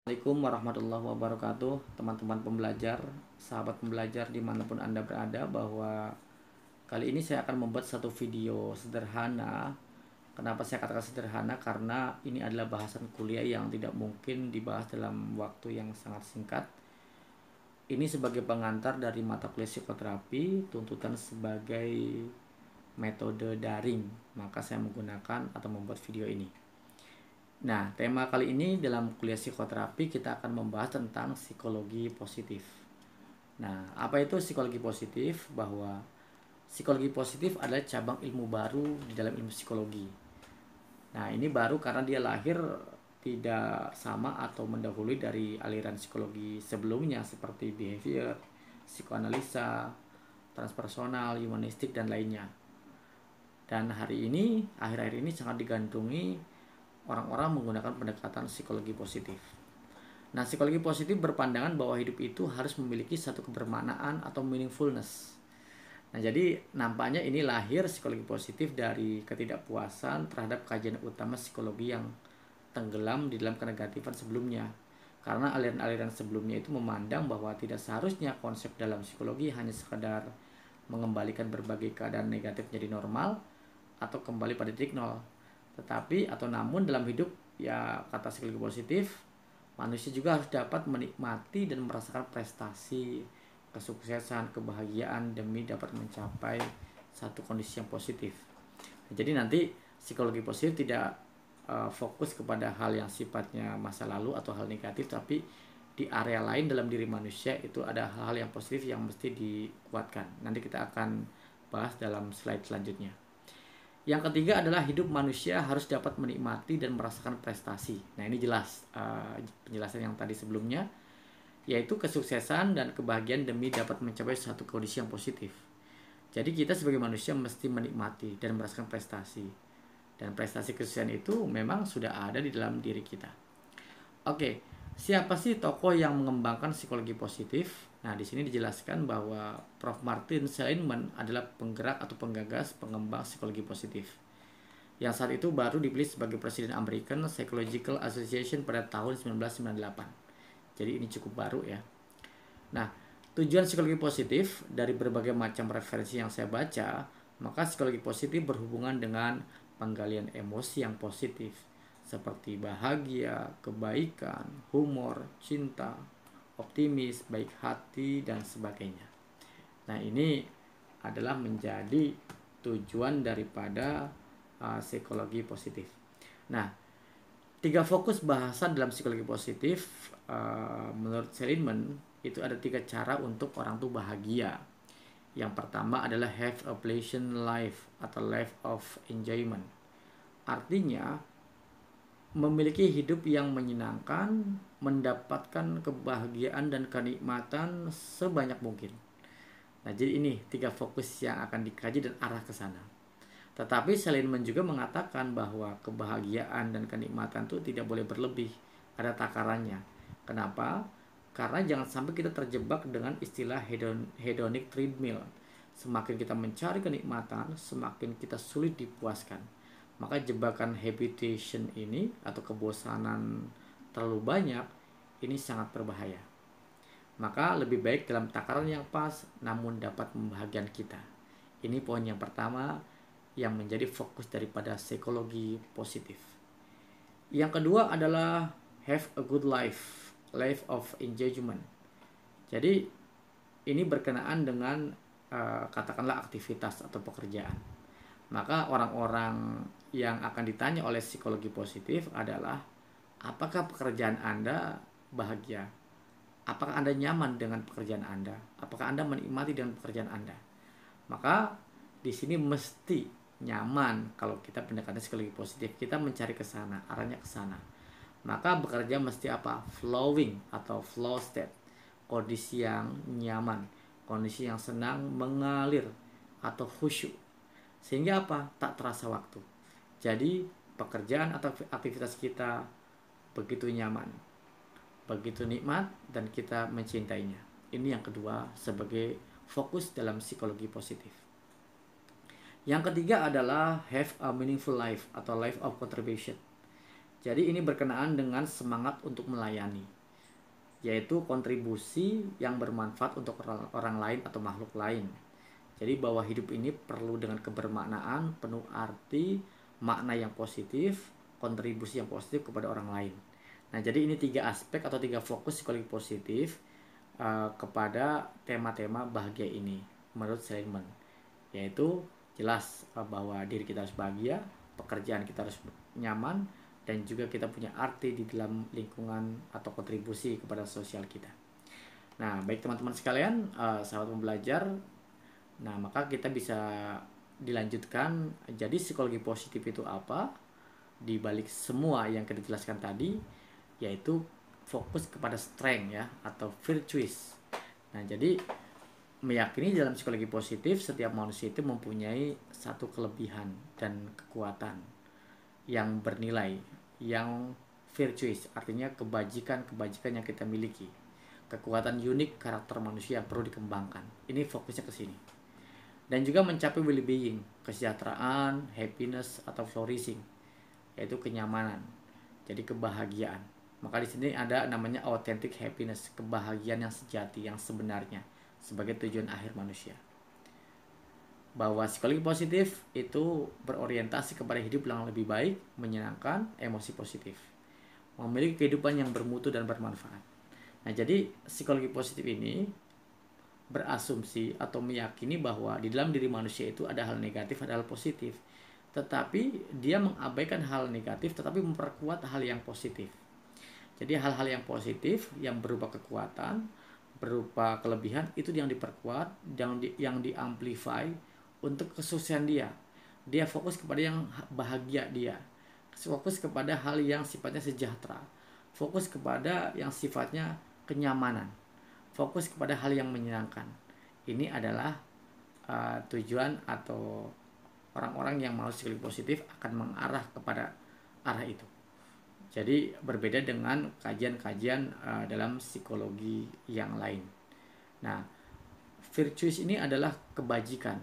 Assalamualaikum warahmatullahi wabarakatuh, teman-teman pembelajar, sahabat pembelajar dimanapun Anda berada, bahwa kali ini saya akan membuat satu video sederhana. Kenapa saya katakan sederhana? Karena ini adalah bahasan kuliah yang tidak mungkin dibahas dalam waktu yang sangat singkat. Ini sebagai pengantar dari mata kuliah psikoterapi, tuntutan sebagai metode daring, maka saya menggunakan atau membuat video ini. Nah, tema kali ini dalam kuliah psikoterapi kita akan membahas tentang psikologi positif. Nah, apa itu psikologi positif? Bahwa psikologi positif adalah cabang ilmu baru di dalam ilmu psikologi. Nah, ini baru karena dia lahir tidak sama atau mendahului dari aliran psikologi sebelumnya seperti behavior, psikoanalisa, transpersonal, humanistik, dan lainnya. Dan hari ini, akhir-akhir ini sangat digandrungi orang-orang menggunakan pendekatan psikologi positif. Nah, psikologi positif berpandangan bahwa hidup itu harus memiliki satu kebermaknaan atau meaningfulness. Nah, jadi nampaknya ini lahir psikologi positif dari ketidakpuasan terhadap kajian utama psikologi yang tenggelam di dalam kenegatifan sebelumnya. Karena aliran-aliran sebelumnya itu memandang bahwa tidak seharusnya konsep dalam psikologi hanya sekadar mengembalikan berbagai keadaan negatif menjadi normal atau kembali pada titik nol. Namun dalam hidup, ya, kata psikologi positif, manusia juga harus dapat menikmati dan merasakan prestasi, kesuksesan, kebahagiaan demi dapat mencapai satu kondisi yang positif. Jadi nanti psikologi positif tidak fokus kepada hal yang sifatnya masa lalu atau hal negatif, tapi di area lain dalam diri manusia itu ada hal-hal yang positif yang mesti dikuatkan. Nanti kita akan bahas dalam slide selanjutnya. Yang ketiga adalah hidup manusia harus dapat menikmati dan merasakan prestasi. Nah, ini jelas penjelasan yang tadi sebelumnya, yaitu kesuksesan dan kebahagiaan demi dapat mencapai satu kondisi yang positif. Jadi kita sebagai manusia mesti menikmati dan merasakan prestasi. Dan prestasi kesuksesan itu memang sudah ada di dalam diri kita. Oke, siapa sih tokoh yang mengembangkan psikologi positif? Nah, di sini dijelaskan bahwa Prof. Martin Seligman adalah penggerak atau penggagas pengembang psikologi positif, yang saat itu baru dipilih sebagai Presiden American Psychological Association pada tahun 1998. Jadi ini cukup baru ya. Nah, tujuan psikologi positif dari berbagai macam referensi yang saya baca, maka psikologi positif berhubungan dengan penggalian emosi yang positif, seperti bahagia, kebaikan, humor, cinta, optimis, baik hati, dan sebagainya. Nah, ini adalah menjadi tujuan daripada psikologi positif. Nah, 3 fokus bahasan dalam psikologi positif menurut Seligman itu ada 3 cara untuk orang tuh bahagia. Yang pertama adalah have a pleasant life atau life of enjoyment. Artinya memiliki hidup yang menyenangkan, mendapatkan kebahagiaan dan kenikmatan sebanyak mungkin. Nah, jadi ini 3 fokus yang akan dikaji dan arah ke sana. Tetapi Seligman juga mengatakan bahwa kebahagiaan dan kenikmatan itu tidak boleh berlebih, ada takarannya. Kenapa? Karena jangan sampai kita terjebak dengan istilah hedonic treadmill. Semakin kita mencari kenikmatan, semakin kita sulit dipuaskan. Maka jebakan habitation ini atau kebosanan terlalu banyak ini sangat berbahaya. Maka lebih baik dalam takaran yang pas namun dapat membahagiakan kita. Ini poin yang pertama yang menjadi fokus daripada psikologi positif. Yang kedua adalah have a good life, life of enjoyment. Jadi ini berkenaan dengan katakanlah aktivitas atau pekerjaan. Maka orang-orang yang akan ditanya oleh psikologi positif adalah, apakah pekerjaan Anda bahagia? Apakah Anda nyaman dengan pekerjaan Anda? Apakah Anda menikmati dengan pekerjaan Anda? Maka di sini mesti nyaman. Kalau kita pendekatan psikologi positif, kita mencari ke sana, arahnya ke sana. Maka bekerja mesti apa? Flowing atau flow state. Kondisi yang nyaman, kondisi yang senang mengalir atau khusyuk. Sehingga apa? Tak terasa waktu. Jadi pekerjaan atau aktivitas kita begitu nyaman, begitu nikmat, dan kita mencintainya. Ini yang kedua sebagai fokus dalam psikologi positif. Yang ketiga adalah have a meaningful life atau life of contribution. Jadi ini berkenaan dengan semangat untuk melayani, yaitu kontribusi yang bermanfaat untuk orang lain atau makhluk lain. Jadi bahwa hidup ini perlu dengan kebermaknaan, penuh arti, makna yang positif, kontribusi yang positif kepada orang lain. Nah, jadi ini 3 aspek atau 3 fokus psikologi positif kepada tema-tema bahagia ini menurut Seligman, yaitu jelas bahwa diri kita harus bahagia, pekerjaan kita harus nyaman, dan juga kita punya arti di dalam lingkungan atau kontribusi kepada sosial kita. Nah, baik teman-teman sekalian, sahabat pembelajar, nah maka kita bisa dilanjutkan. Jadi psikologi positif itu apa? Di balik semua yang kita jelaskan tadi, yaitu fokus kepada strength ya, atau virtues. Nah, jadi meyakini dalam psikologi positif setiap manusia itu mempunyai satu kelebihan dan kekuatan yang bernilai, yang virtues, artinya kebajikan yang kita miliki, kekuatan unik karakter manusia yang perlu dikembangkan. Ini fokusnya ke sini. Dan juga mencapai well-being, kesejahteraan, happiness atau flourishing, yaitu kenyamanan. Jadi kebahagiaan. Maka di sini ada namanya authentic happiness, kebahagiaan yang sejati, yang sebenarnya sebagai tujuan akhir manusia. Bahwa psikologi positif itu berorientasi kepada hidup yang lebih baik, menyenangkan, emosi positif, memiliki kehidupan yang bermutu dan bermanfaat. Nah, jadi psikologi positif ini berasumsi atau meyakini bahwa di dalam diri manusia itu ada hal negatif, ada hal positif. Tetapi dia mengabaikan hal negatif tetapi memperkuat hal yang positif. Jadi hal-hal yang positif yang berupa kekuatan, berupa kelebihan itu yang diperkuat, yang diamplify untuk kesuksesan dia. Dia fokus kepada yang bahagia dia. Fokus kepada hal yang sifatnya sejahtera. Fokus kepada yang sifatnya kenyamanan. Fokus kepada hal yang menyenangkan. Ini adalah tujuan atau orang-orang yang mau psikologi positif akan mengarah kepada arah itu. Jadi berbeda dengan kajian-kajian dalam psikologi yang lain. Nah, virtues ini adalah kebajikan.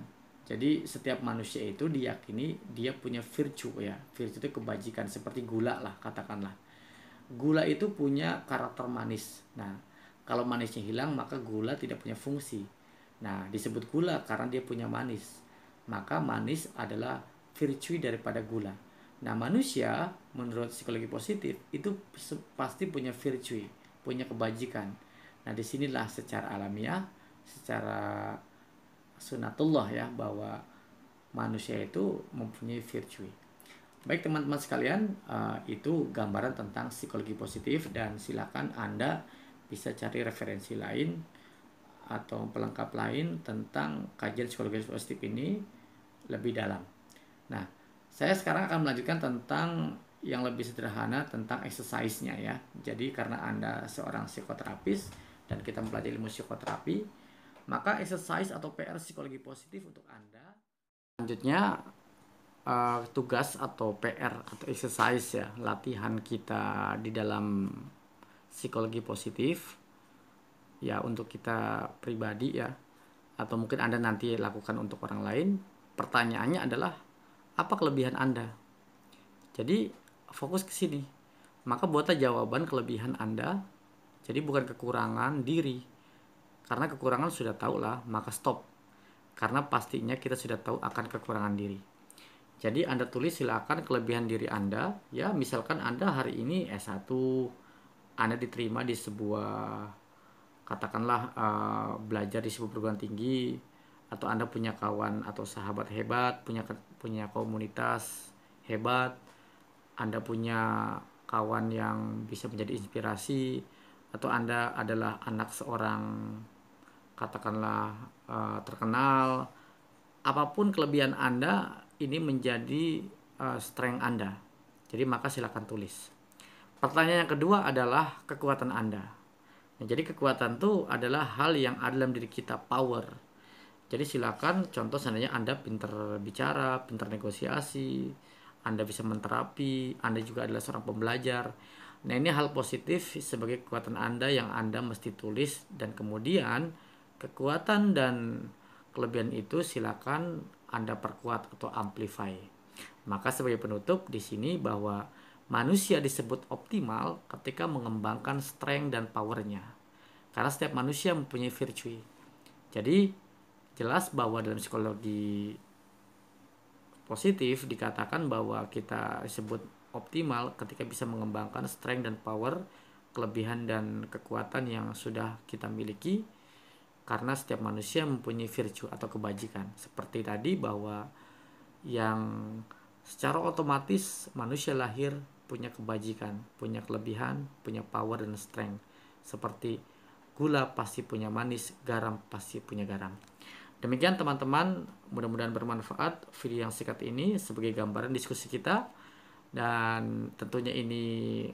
Jadi setiap manusia itu diyakini dia punya virtue ya. Virtue itu kebajikan, seperti gula lah katakanlah. Gula itu punya karakter manis. Nah, kalau manisnya hilang maka gula tidak punya fungsi. Nah, disebut gula karena dia punya manis. Maka manis adalah virtue daripada gula. Nah, manusia menurut psikologi positif itu pasti punya virtue, punya kebajikan. Nah, disinilah secara alamiah, secara sunatullah ya, bahwa manusia itu mempunyai virtue. Baik teman-teman sekalian, itu gambaran tentang psikologi positif, dan silakan Anda bisa cari referensi lain atau pelengkap lain tentang kajian psikologi positif ini lebih dalam. Nah, saya sekarang akan melanjutkan tentang yang lebih sederhana tentang exercise-nya ya. Jadi karena Anda seorang psikoterapis dan kita mempelajari ilmu psikoterapi, maka exercise atau PR psikologi positif untuk Anda. Selanjutnya tugas atau PR atau exercise ya, latihan kita di dalam psikologi positif ya, untuk kita pribadi ya, atau mungkin Anda nanti lakukan untuk orang lain. Pertanyaannya adalah, apa kelebihan Anda? Jadi fokus ke sini. Maka buatlah jawaban kelebihan Anda. Jadi bukan kekurangan diri. Karena kekurangan sudah tahu lah, maka stop. Karena pastinya kita sudah tahu akan kekurangan diri. Jadi Anda tulis silakan kelebihan diri Anda. Ya, misalkan Anda hari ini S1, Anda diterima di sebuah, katakanlah belajar di sebuah perguruan tinggi, atau Anda punya kawan atau sahabat hebat, punya komunitas hebat, Anda punya kawan yang bisa menjadi inspirasi, atau Anda adalah anak seorang katakanlah terkenal. Apapun kelebihan Anda, ini menjadi strength Anda. Jadi maka silakan tulis. Pertanyaan yang kedua adalah kekuatan Anda. Nah, jadi kekuatan itu adalah hal yang ada dalam diri kita, power. Jadi silakan, contoh seandainya Anda pintar bicara, pintar negosiasi, Anda bisa menterapi, Anda juga adalah seorang pembelajar. Nah, ini hal positif sebagai kekuatan Anda yang Anda mesti tulis, dan kemudian kekuatan dan kelebihan itu silakan Anda perkuat atau amplify. Maka sebagai penutup di sini bahwa manusia disebut optimal ketika mengembangkan strength dan powernya. Karena setiap manusia mempunyai virtue. Jadi jelas bahwa dalam psikologi positif dikatakan bahwa kita disebut optimal ketika bisa mengembangkan strength dan power, kelebihan dan kekuatan yang sudah kita miliki, karena setiap manusia mempunyai virtue atau kebajikan. Seperti tadi bahwa yang secara otomatis manusia lahir punya kebajikan, punya kelebihan, punya power dan strength. Seperti gula pasti punya manis, garam pasti punya garam. Demikian teman-teman, mudah-mudahan bermanfaat video yang singkat ini sebagai gambaran diskusi kita. Dan tentunya ini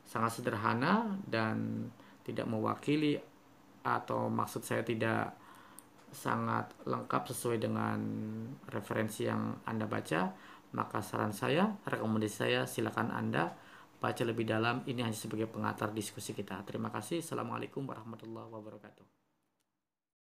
sangat sederhana dan tidak mewakili, atau maksud saya tidak sangat lengkap sesuai dengan referensi yang Anda baca. Maka saran saya, rekomendasi saya, silakan Anda baca lebih dalam. Ini hanya sebagai pengantar diskusi kita. Terima kasih. Assalamualaikum warahmatullahi wabarakatuh.